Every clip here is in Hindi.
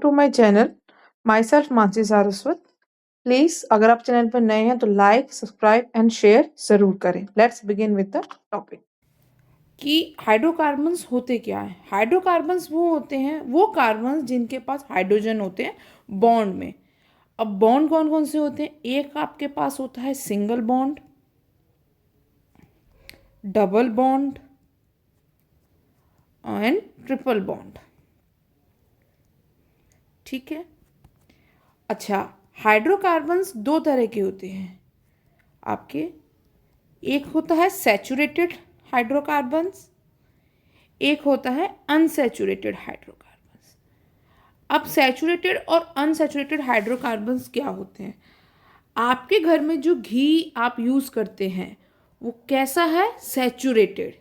To my channel. Myself Mansi Saraswat. Please अगर आप चैनल पर नए हैं तो लाइक, सब्सक्राइब एंड शेयर जरूर करें। Let's begin with the topic कि हाइड्रोकार्बन्स होते क्या हैं। हाइड्रोकार्बन्स वो होते हैं, वो कार्बन्स जिनके पास हाइड्रोजन होते हैं बॉन्ड में। अब बॉन्ड कौन कौन से होते हैं? एक आपके पास होता है single bond, double bond and triple bond. ठीक है। अच्छा, हाइड्रोकार्बन्स दो तरह के होते हैं आपके। एक होता है सैचुरेटेड हाइड्रोकार्बन्स, एक होता है अनसैचुरेटेड हाइड्रोकार्बन्स। अब सैचुरेटेड और अनसैचुरेटेड हाइड्रोकार्बन्स क्या होते हैं? आपके घर में जो घी आप यूज़ करते हैं वो कैसा है? सैचुरेटेड।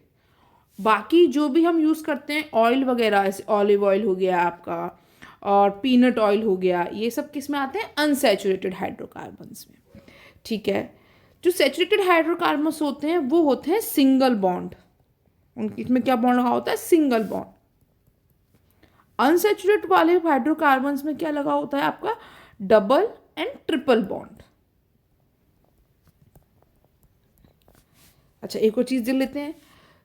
बाकी जो भी हम यूज़ करते हैं ऑयल वगैरह, जैसे ऑलिव ऑयल हो गया आपका और पीनट ऑयल हो गया, ये सब किस में आते हैं? अनसैचुरेटेड हाइड्रोकार्बन्स में। ठीक है। जो सैचुरेटेड हाइड्रोकार्बन्स होते हैं वो होते हैं सिंगल बॉन्ड। उनकी इसमें क्या बॉन्ड लगा होता है? Single bond. अनसैचुरेटेड वाले हाइड्रोकार्बन्स में क्या लगा होता है आपका? Double and triple bond. अच्छा, एक और चीज देख लेते हैं।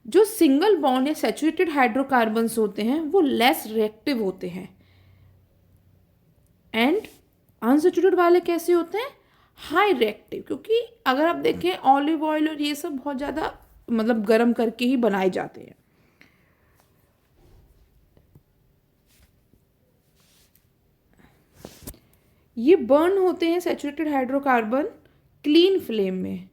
जो सिंगल बॉन्ड या सैचुरेटेड हाइड्रोकार्बन्स होते हैं वो लेस रिएक्टिव होते हैं, एंड अनसैचुरेटेड वाले कैसे होते हैं? High reactive. क्योंकि अगर आप देखें ऑलिव ऑयल और ये सब बहुत ज़्यादा मतलब गर्म करके ही बनाए जाते हैं। ये बर्न होते हैं सैचुरेटेड हाइड्रोकार्बन क्लीन फ्लेम में।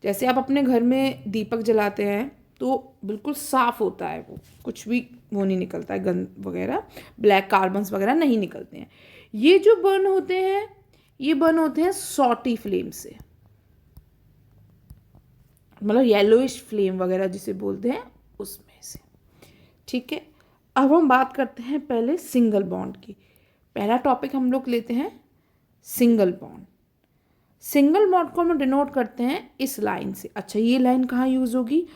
जैसे आप अपने घर में दीपक जलाते हैं तो बिल्कुल साफ होता है, वो कुछ भी वो नहीं निकलता है, गंद वगैरह, ब्लैक कार्बन्स वगैरह नहीं निकलते हैं। ये जो बर्न होते हैं ये बर्न होते हैं सॉटी फ्लेम से, मतलब येलोइश फ्लेम वगैरह जिसे बोलते हैं उसमें से। ठीक है। अब हम बात करते हैं पहले सिंगल बॉन्ड की। पहला टॉपिक हम लोग लेते हैं सिंगल बॉन्ड। सिंगल बॉन्ड को हम डिनोट करते हैं इस लाइन से। अच्छा, ये लाइन कहाँ यूज होगी?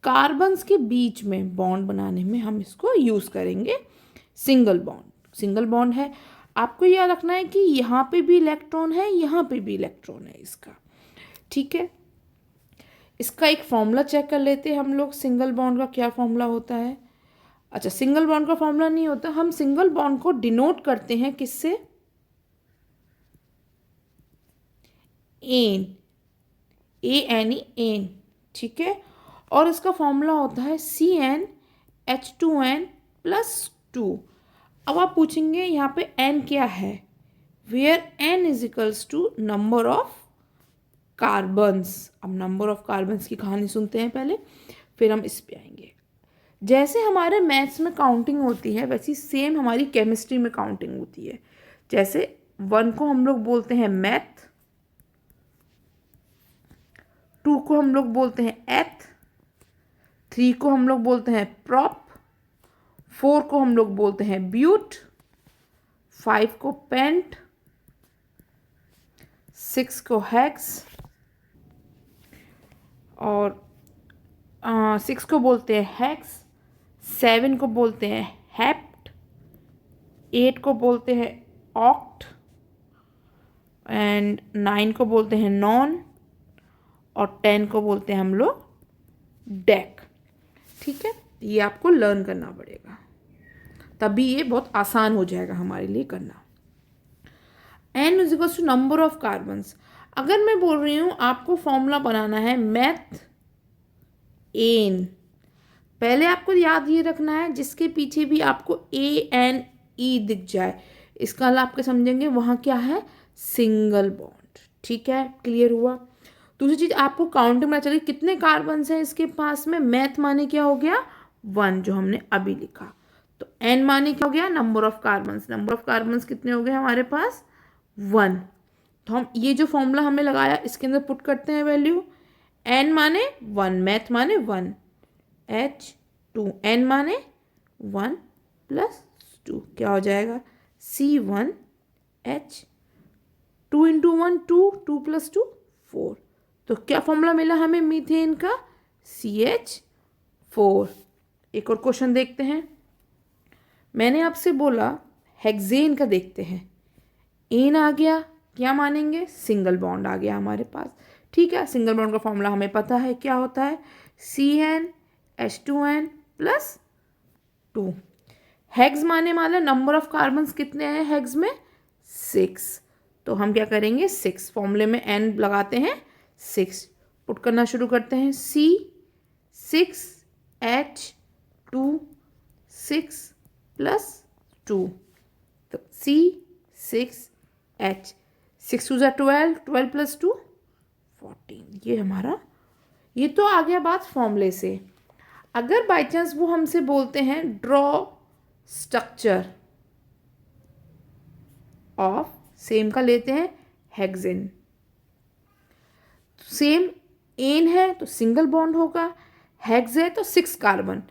कार्बन्स के बीच में बॉन्ड बनाने में हम इसको यूज करेंगे। सिंगल बॉन्ड, सिंगल बॉन्ड है। आपको यह रखना है कि यहाँ पे भी इलेक्ट्रॉन है, यहाँ पे भी इलेक्ट्रॉन है इसका। ठीक है। इसका एक फॉर्मूला चेक कर लेते हैं हम लोग। सिंगल बॉन्ड का क्या फॉर्मूला होता है? अच्छा, सिंगल बॉन्ड का फॉर्मूला नहीं होता। हम सिंगल बॉन्ड को डिनोट करते हैं किससे? Ane, ANE, ane. ठीक है। और इसका फॉर्मूला होता है CnH2n+2। अब आप पूछेंगे यहाँ पे n क्या है? Where n is equals to number of carbons. अब नंबर ऑफ कार्बन्स की कहानी सुनते हैं पहले, फिर हम इस पे आएंगे। जैसे हमारे मैथ्स में काउंटिंग होती है वैसी सेम हमारी केमिस्ट्री में काउंटिंग होती है। जैसे 1 को हम लोग बोलते हैं मैथ, 2 को हम लोग बोलते हैं एथ, 3 को हम लोग बोलते हैं प्रॉप, 4 को हम लोग बोलते हैं ब्यूट, 5 को पेंट, 6 को हेक्स, और 6 को बोलते हैं हेक्स, 7 को बोलते हैं हेप्ट, 8 को बोलते हैं ऑक्ट, एंड 9 को बोलते हैं नॉन, और 10 को बोलते हैं हम लोग डेक। ठीक है। ये आपको लर्न करना पड़ेगा, तभी ये बहुत आसान हो जाएगा हमारे लिए करना। n is to number of carbons. अगर मैं बोल रही हूँ आपको फॉर्मूला बनाना है मैथ एन, पहले आपको याद ये रखना है जिसके पीछे भी आपको ANE दिख जाए, इसका आप क्या समझेंगे? वहाँ क्या है? Single bond. ठीक है, क्लियर हुआ। दूसरी चीज आपको काउंटिंग में चलिए कितने कार्बन्स हैं इसके पास में। मैथ माने क्या हो गया? 1, जो हमने अभी लिखा। तो n माने क्या हो गया? Number of carbons. Number of carbons कितने हो गए हमारे पास? 1। तो हम ये जो फॉर्मूला हमने लगाया इसके अंदर पुट करते हैं वैल्यू। n माने 1, मैथ माने 1, H2, n माने 1 + 2 क्या हो जाएगा? C1H, 2 × 1 2, 2 + 2 4। तो क्या फॉर्मूला मिला हमें मीथेन का? CH4। एक और क्वेश्चन देखते हैं। मैंने आपसे बोला हेक्सेन का देखते हैं। एन आ गया, क्या मानेंगे, सिंगल बॉन्ड आ गया हमारे पास। ठीक है, सिंगल बॉन्ड का फॉर्मूला हमें पता है क्या होता है, CnH2n प्लस 2। हेक्स माने वाला नंबर ऑफ कार्बन्स कितने हैं हेक्स में, 6। तो हम क्या करेंगे, 6 फॉर्मूले में n लगाते हैं 6, पुट करना शुरू करते हैं। C6H2 6 प्लस 2, तो C6H 6 2 12, 12 प्लस 2 14। ये हमारा, ये तो आ गया बात फॉर्मूले से। अगर बाई चांस वो हमसे बोलते हैं ड्रॉ स्ट्रक्चर ऑफ, सेम का लेते हैं हेक्सेन, सेम एन है तो सिंगल बॉन्ड होगा, हेक्स है तो 6 कार्बन।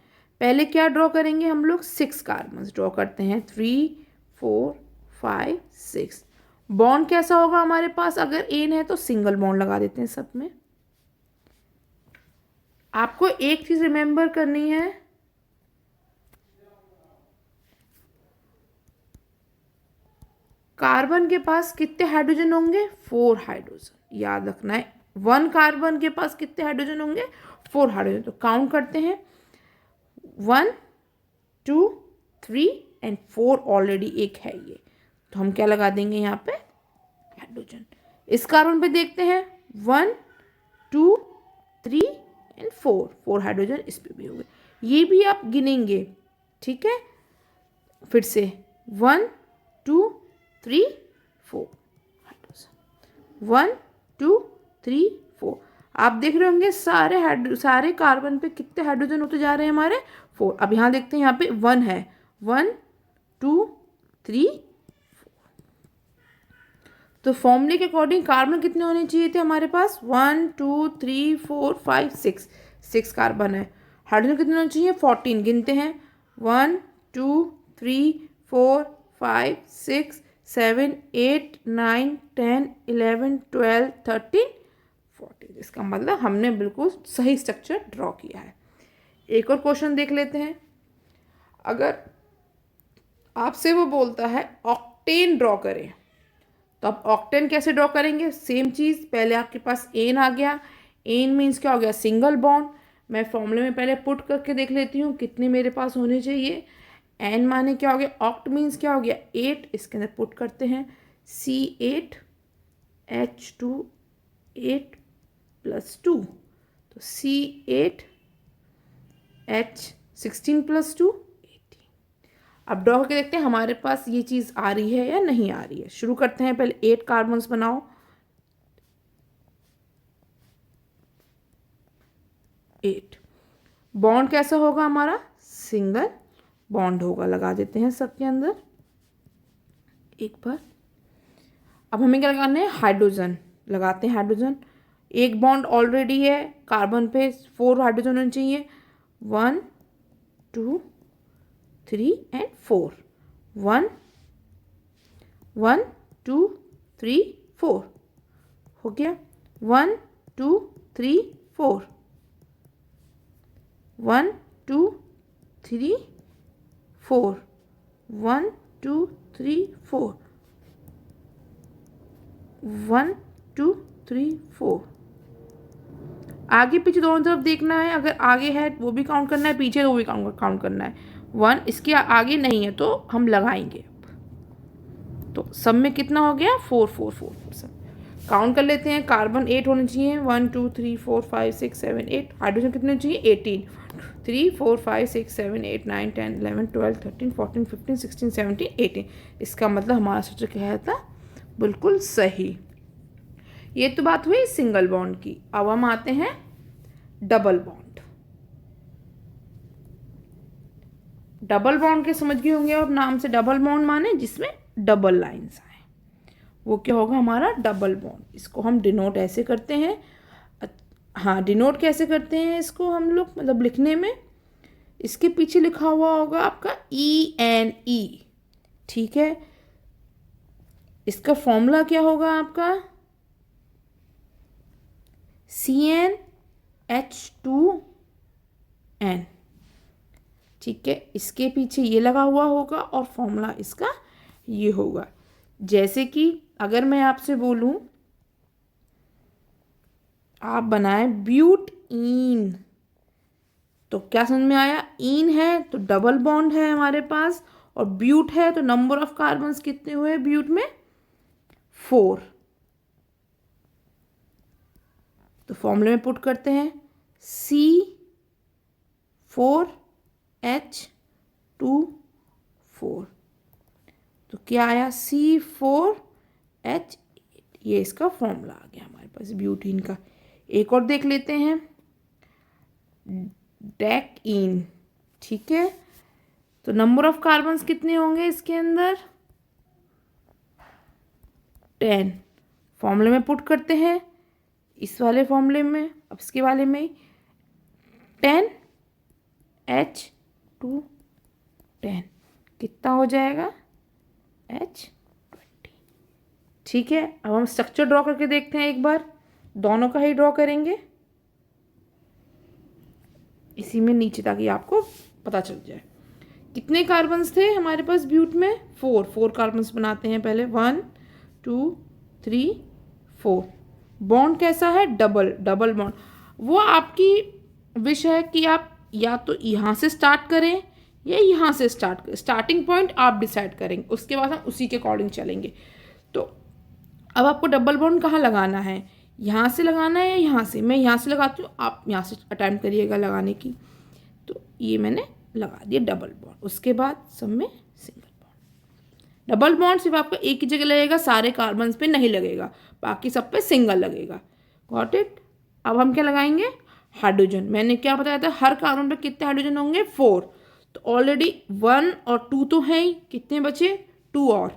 पहले क्या ड्रॉ करेंगे हम लोग, 6 कार्बन ड्रॉ करते हैं, 3 4 5 6। बॉन्ड कैसा होगा हमारे पास, अगर एन है तो सिंगल बॉन्ड लगा देते हैं सब में। आपको एक चीज रिमेंबर करनी है, कार्बन के पास कितने हाइड्रोजन होंगे, 4 हाइड्रोजन, याद रखना है। 1 कार्बन के पास कितने हाइड्रोजन होंगे, 4 हाइड्रोजन। तो काउंट करते हैं, 1 2 3 एंड 4 ऑलरेडी एक है ये, तो हम क्या लगा देंगे यहाँ पे, हाइड्रोजन। इस कार्बन पे देखते हैं, 1 2 3 एंड 4 हाइड्रोजन इस पे भी हो गए। ये भी आप गिनेंगे, ठीक है। फिर से 1 2 3 4 हाइड्रोजन, 1 2 3 4। आप देख रहे होंगे सारे कार्बन पे कितने हाइड्रोजन होते जा रहे हैं हमारे, 4। अब यहाँ देखते हैं, यहाँ पे 1 है, 1 2 3 4। तो फॉर्मूले के अकॉर्डिंग कार्बन कितने होने चाहिए थे हमारे पास, 1 2 3 4 5 6 कार्बन है। हाइड्रोजन कितने होने चाहिए, 14। गिनते हैं, 1 2 3 4 5 6 7 8 9 10 11 12 13 14। इसका मतलब हमने बिल्कुल सही स्ट्रक्चर ड्रॉ किया है। एक और क्वेश्चन देख लेते हैं। अगर आपसे वो बोलता है ऑक्टेन ड्रॉ करें, तो आप ऑक्टेन कैसे ड्रॉ करेंगे, सेम चीज़। पहले आपके पास एन आ गया, एन मीन्स क्या हो गया, सिंगल बॉन्ड। मैं फॉर्मूले में पहले पुट करके देख लेती हूँ कितने मेरे पास होने चाहिए। एन माने क्या हो गया, ऑक्ट मीन्स क्या हो गया, 8। इसके अंदर पुट करते हैं, C8H2 8 प्लस 2, तो C8H16 प्लस 2 18। अब ड्रॉ करके देखते हैं हमारे पास ये चीज़ आ रही है या नहीं आ रही है। शुरू करते हैं, पहले 8 कार्बन्स बनाओ, 8। बॉन्ड कैसा होगा हमारा, सिंगल बॉन्ड होगा, लगा देते हैं सबके अंदर एक बार। अब हमें क्या लगाना है, हाइड्रोजन लगाते हैं। हाइड्रोजन, एक बॉन्ड ऑलरेडी है कार्बन पे, 4 हाइड्रोजन होने चाहिए, 1 2 3 एंड 4। 1 1 2 3 4 हो गया, 1 2 3 4, 1 2 3 4, 1 2 3 4, 1 2 3 4। आगे पीछे दोनों तरफ देखना है, अगर आगे है वो भी काउंट करना है, पीछे वो भी काउंट करना है। 1 इसके आगे नहीं है तो हम लगाएंगे। तो सब में कितना हो गया, 4 4 4 सब काउंट कर लेते हैं। कार्बन 8 होने चाहिए, 1 2 3 4 5 6 7 8। हाइड्रोजन कितने चाहिए, 18, 3 4 5 6 7 8 9 10 11 12 13 14 15 16 17 18। इसका मतलब हमारा स्ट्रक्चर क्या था, बिल्कुल सही। ये तो बात हुई सिंगल बॉन्ड की। अब हम आते हैं डबल बॉन्ड। डबल बॉन्ड के समझ गए होंगे आप, नाम से डबल बॉन्ड माने जिसमें डबल लाइंस आए, वो क्या होगा हमारा डबल बॉन्ड। इसको हम डिनोट ऐसे करते हैं, हाँ डिनोट कैसे करते हैं इसको हम लोग, मतलब लिखने में इसके पीछे लिखा हुआ होगा आपका ENE, ठीक है। इसका फॉर्मूला क्या होगा आपका, CnH2n, ठीक है। इसके पीछे ये लगा हुआ होगा और फॉर्मूला इसका ये होगा। जैसे कि अगर मैं आपसे बोलूं आप बनाएं ब्यूटईन, तो क्या समझ में आया? ईन है तो डबल बॉन्ड है हमारे पास, और ब्यूट है तो नंबर ऑफ कार्बन्स कितने हुए ब्यूट में? 4। तो फॉर्मूले में पुट करते हैं C4H2 4। तो क्या आया? C4H, ये इसका फॉर्मूला आ गया हमारे पास ब्यूटीन का। एक और देख लेते हैं, डेकइन। ठीक है, तो नंबर ऑफ कार्बन्स कितने होंगे इसके अंदर? 10। फॉर्मूले में पुट करते हैं, इस वाले फॉर्मूले में, अब इसके वाले में 10H2 10 कितना हो जाएगा? H20। ठीक है, अब हम स्ट्रक्चर ड्रॉ करके देखते हैं एक बार, दोनों का ही ड्रॉ करेंगे इसी में नीचे, ताकि आपको पता चल जाए। कितने कार्बन्स थे हमारे पास ब्यूट में? 4 कार्बन्स बनाते हैं पहले, 1 2 3 4। बॉन्ड कैसा है? Double bond. वो आपकी विश है कि आप या तो यहाँ से स्टार्ट करें या यहाँ से स्टार्ट करें, स्टार्टिंग पॉइंट आप डिसाइड करेंगे, उसके बाद हम उसी के अकॉर्डिंग चलेंगे। तो अब आपको डबल बॉन्ड कहाँ लगाना है? यहाँ से लगाना है या यहाँ से? मैं यहाँ से लगाती हूँ, आप यहाँ से अटेम्प्ट करिएगा लगाने की। तो ये मैंने लगा दिया डबल बॉन्ड, उसके बाद सब में सिंगल बॉन्ड। डबल बॉन्ड सिर्फ आपका एक ही जगह लगेगा, सारे कार्बन्स पे नहीं लगेगा, बाकी सब पे सिंगल लगेगा। Got it? अब हम क्या लगाएंगे? हाइड्रोजन। मैंने क्या बताया था, हर कार्बन पे कितने हाइड्रोजन होंगे? 4। तो ऑलरेडी 1 और 2 तो है ही, कितने बचे? 2 और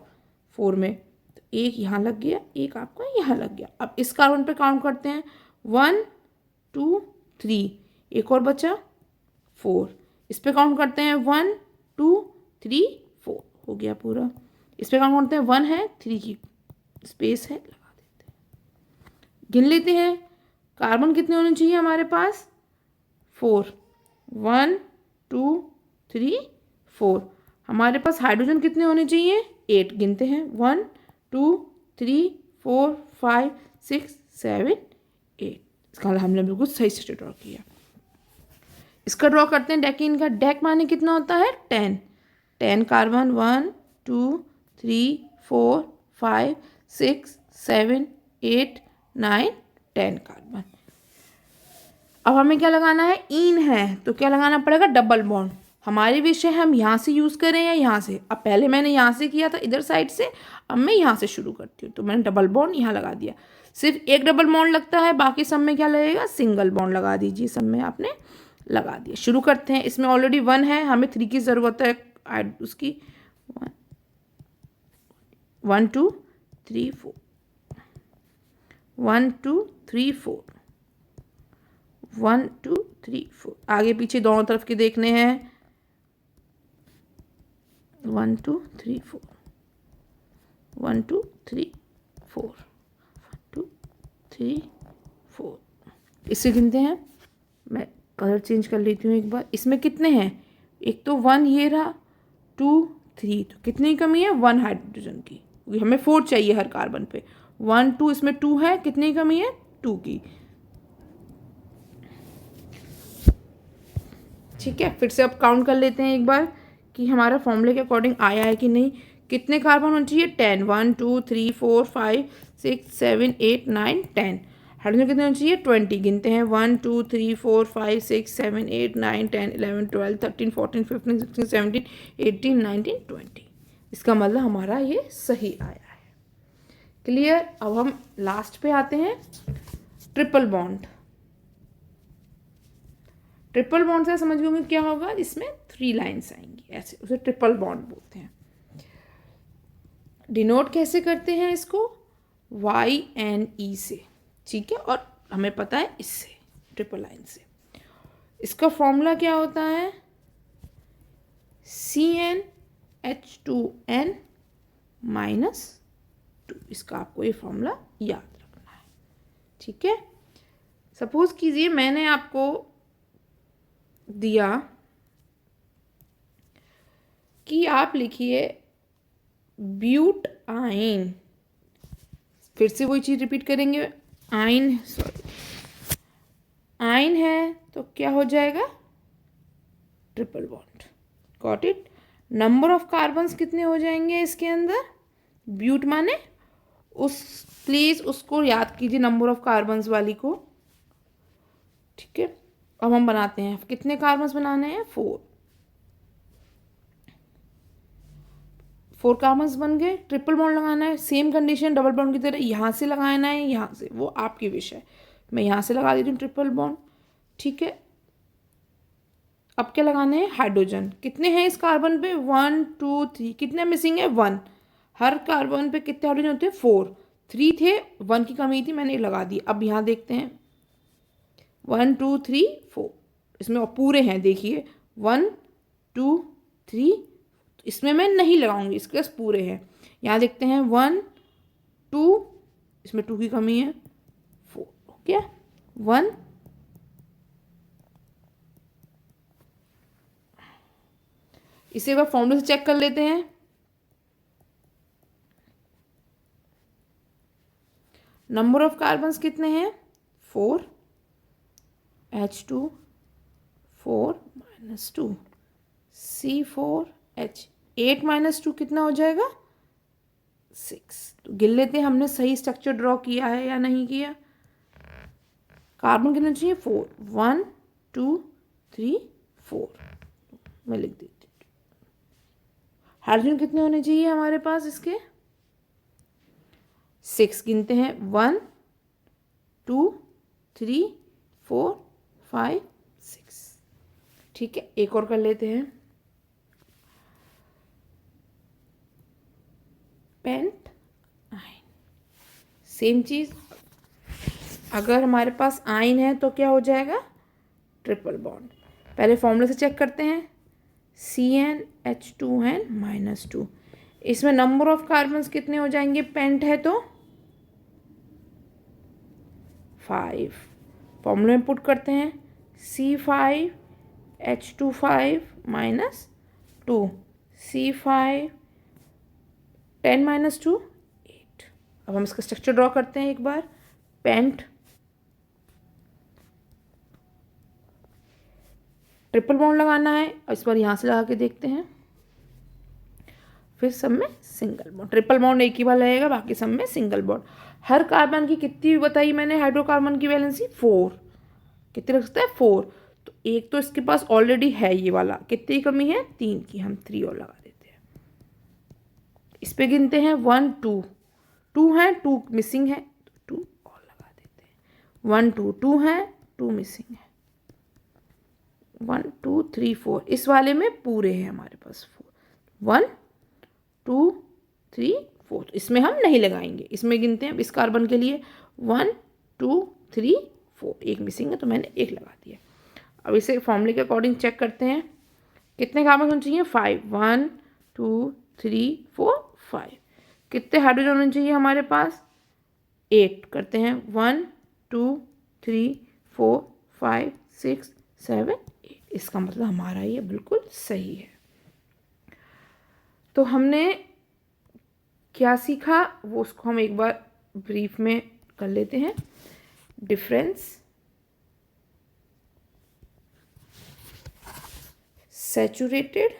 4 में, तो एक यहाँ लग गया, एक आपका यहाँ लग गया। अब इस कार्बन पे काउंट करते हैं, 1 2 3, एक और बचा 4। इस पे काउंट करते हैं, 1 2 3 4, हो गया पूरा। इस पे काउंट करते हैं, 1 है, 3 की स्पेस है, लगा देते हैं। गिन लेते हैं कार्बन कितने होने चाहिए हमारे पास? 4। 1 2 3 4। हमारे पास हाइड्रोजन कितने होने चाहिए? 8। गिनते हैं, 1 2 3 4 5 6 7 8। इसका हमने बिल्कुल सही से ड्रॉ किया। इसका ड्रॉ करते हैं डेकिन का। डेक माने कितना होता है? 10 कार्बन, 1 2 3 4 5 6 7 8 9 10 कार्बन। अब हमें क्या लगाना है? ईन है तो क्या लगाना पड़ेगा? Double bond. हमारी विषय हम यहाँ से यूज़ करें या यहाँ से? अब पहले मैंने यहाँ से किया था इधर साइड से, अब मैं यहाँ से शुरू करती हूँ, तो मैंने डबल बॉन्ड यहाँ लगा दिया। सिर्फ एक डबल बॉन्ड लगता है, बाकी सब में क्या लगेगा? सिंगल बॉन्ड लगा दीजिए, सब में आपने लगा दिया। शुरू करते हैं। इसमें ऑलरेडी 1 है, हमें 3 की ज़रूरत है उसकी। 1 2 3 4, 1 2 3 4, 1 2 3 4। आगे पीछे दोनों तरफ के देखने हैं। 1 2 3 4, 1 2 3 4, 1 2 3 4। इससे गिनते हैं, मैं कलर चेंज कर लेती हूँ एक बार। इसमें कितने हैं? एक तो 1 ये रहा, 2 3, तो कितनी कमी है? 1 हाइड्रोजन की, क्योंकि हमें 4 चाहिए हर कार्बन पे। 1 2, इसमें 2 है, कितनी कमी है? 2 की। ठीक है, फिर से अब काउंट कर लेते हैं एक बार कि हमारा फॉर्मूले के अकॉर्डिंग आया है कि नहीं। कितने कार्बन होने चाहिए? 10। 1 2 3 4 5 6 7 8 9 10। हाइड्रोजन कितने होने चाहिए? 20। गिनते हैं, 1 2 3 4 5 6 7 8 9 10 11 12 13 14 15 16 17 18 19 20। इसका मतलब हमारा ये सही आया है। क्लियर? अब हम लास्ट पे आते हैं, ट्रिपल बॉन्ड। ट्रिपल बॉन्ड से समझ गए क्या होगा? इसमें 3 लाइन्स आएंगी, ऐसे उसे ट्रिपल बॉन्ड बोलते हैं। डिनोट कैसे करते हैं इसको? YNE से। ठीक है, और हमें पता है इससे, ट्रिपल लाइन से। इसका फॉर्मूला क्या होता है? CnH2n -2। इसका आपको ये फॉर्मूला याद रखना है। ठीक है, सपोज कीजिए मैंने आपको दिया कि आप लिखिए ब्यूट आइन, फिर से वही चीज़ रिपीट करेंगे। आइन, सॉरी, आइन है तो क्या हो जाएगा, triple bond. Got it. Number of carbons कितने हो जाएंगे इसके अंदर, ब्यूट माने उस, प्लीज उसको याद कीजिए नंबर ऑफ कार्बन्स वाली को, ठीक है। अब हम बनाते हैं, कितने कार्बन्स बनाने हैं, 4 कार्बन्स बन गए। ट्रिपल बॉन्ड लगाना है, सेम कंडीशन डबल बॉन्ड की तरह, यहाँ से लगाना है यहाँ से, वो आपकी विश है। मैं यहाँ से लगा देती हूँ ट्रिपल बॉन्ड, ठीक है। अब क्या लगाना है, हाइड्रोजन। कितने हैं इस कार्बन पे, 1 2 3, कितने मिसिंग है, 1। हर कार्बन पे कितने हाइड्रोजन होते हैं, 4। 3 थे, 1 की कमी थी, मैंने लगा दी। अब यहाँ देखते हैं, 1 2 3 4, इसमें पूरे हैं, देखिए 1 2 3, इसमें मैं नहीं लगाऊंगी, इसके पास पूरे हैं। यहाँ देखते हैं 1 2, इसमें 2 की कमी है, 4, ओके 1। इसे एक बार फॉर्मूले से चेक कर लेते हैं। नंबर ऑफ कार्बन्स कितने हैं, 4, H2 4 -2 C4H 8 -2 कितना हो जाएगा, 6। तो गिन लेते हैं हमने सही स्ट्रक्चर ड्रॉ किया है या नहीं किया। कार्बन कितने चाहिए, 4, 1 2 3 4, मैं लिख देती हूँ। हाइड्रोजन कितने होने चाहिए हमारे पास इसके, 6 गिनते हैं, 1 2 3 4 5 6, ठीक है। एक और कर लेते हैं, पेंट आइन, सेम चीज। अगर हमारे पास आइन है तो क्या हो जाएगा, ट्रिपल बॉन्ड। पहले फॉर्मूले से चेक करते हैं, CnH2n -2, इसमें नंबर ऑफ कार्बन्स कितने हो जाएंगे, पेंट है तो 5। फॉर्मूले में पुट करते हैं, C5H25 -2, C5 10 -2 8। अब हम इसका स्ट्रक्चर ड्रॉ करते हैं एक बार। पेंट, ट्रिपल बॉन्ड लगाना है, और इस बार यहाँ से लगा के देखते हैं, फिर सब में सिंगल बॉन्ड। ट्रिपल बॉन्ड एक ही बार लगेगा, बाकी सब में सिंगल बॉन्ड। हर कार्बन की कितनी बताई मैंने, हाइड्रोकार्बन की वैलेंसी 4, कितने रख सकते हैं, 4। तो एक तो इसके पास ऑलरेडी है ये वाला, कितनी कमी है, 3 की, हम 3 और लगा देते हैं। इस पे गिनते हैं 1 2 2 है, 2 मिसिंग है, तो 2 और लगा देते हैं। 1 2 2 है, 2 मिसिंग है, 1 2 3 4, इस वाले में पूरे हैं हमारे पास 4, 1 2 3 4। तो इसमें हम नहीं लगाएंगे, इसमें गिनते हैं इस कार्बन के लिए 1 2 3 4, एक मिसिंग है तो मैंने एक लगा दिया। अब इसे फॉर्मूले के अकॉर्डिंग चेक करते हैं, कितने कार्बन होने चाहिए, 5, 1 2 3 4 5। कितने हाइड्रोजन होने चाहिए हमारे पास, 8। करते हैं 1 2 3 4 5 6 7 8, इसका मतलब हमारा ये बिल्कुल सही है। तो हमने क्या सीखा वो उसको हम एक बार ब्रीफ में कर लेते हैं। डिफरेंस, सैचुरेटेड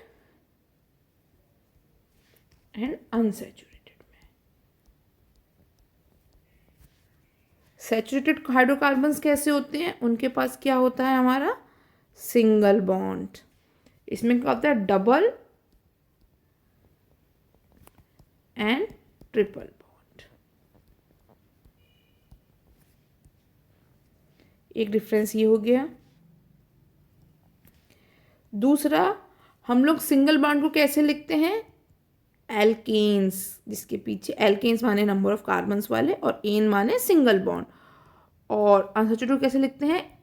एंड अनसैचुरेटेड में। सैचुरेटेड हाइड्रोकार्बन्स कैसे होते हैं, उनके पास क्या होता है हमारा, सिंगल बॉन्ड। इसमें क्या होता है, डबल एंड ट्रिपल बॉन्ड। एक डिफरेंस ये हो गया। दूसरा, हम लोग सिंगल बॉन्ड को कैसे लिखते हैं, एल्केन्स, जिसके पीछे एल्केन्स माने नंबर ऑफ कार्बन्स वाले और एन माने सिंगल बॉन्ड। और अनसैचुरेटेड कैसे लिखते हैं,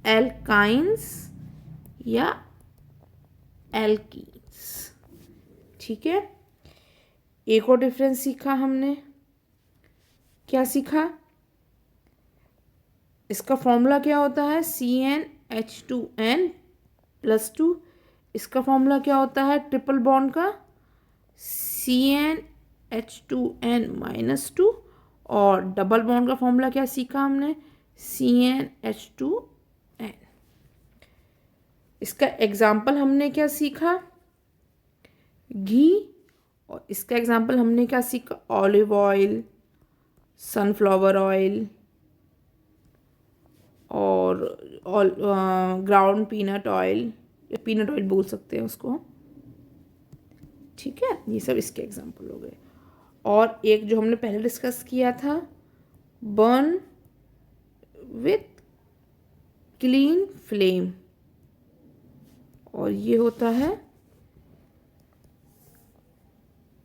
एल्काइंस या एल्कीन्स, ठीक है। एक और डिफरेंस सीखा हमने, क्या सीखा, इसका फॉर्मूला क्या होता है, CnH2n +2। इसका फॉर्मूला क्या होता है ट्रिपल बॉन्ड का, CnH2n-2 और डबल बॉन्ड का फॉर्मूला क्या सीखा हमने, CnH2n। इसका एग्जाम्पल हमने क्या सीखा, घी, और इसका एग्जाम्पल हमने क्या सीखा, ऑलिव ऑयल, सनफ्लावर ऑयल और ग्राउंड पीनट ऑयल, या पीनट ऑयल बोल सकते हैं उसको। ठीक है, ये सब इसके एग्जाम्पल हो गए। और एक जो हमने पहले डिस्कस किया था, बर्न विथ क्लीन फ्लेम, और ये होता है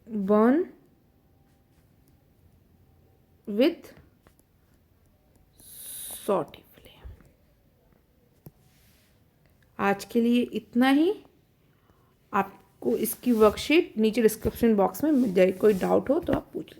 बर्न विथ सॉटी फ्लेम। आज के लिए इतना ही। आपको इसकी वर्कशीट नीचे डिस्क्रिप्शन बॉक्स में मिल जाएगी, कोई डाउट हो तो आप पूछ लीजिए।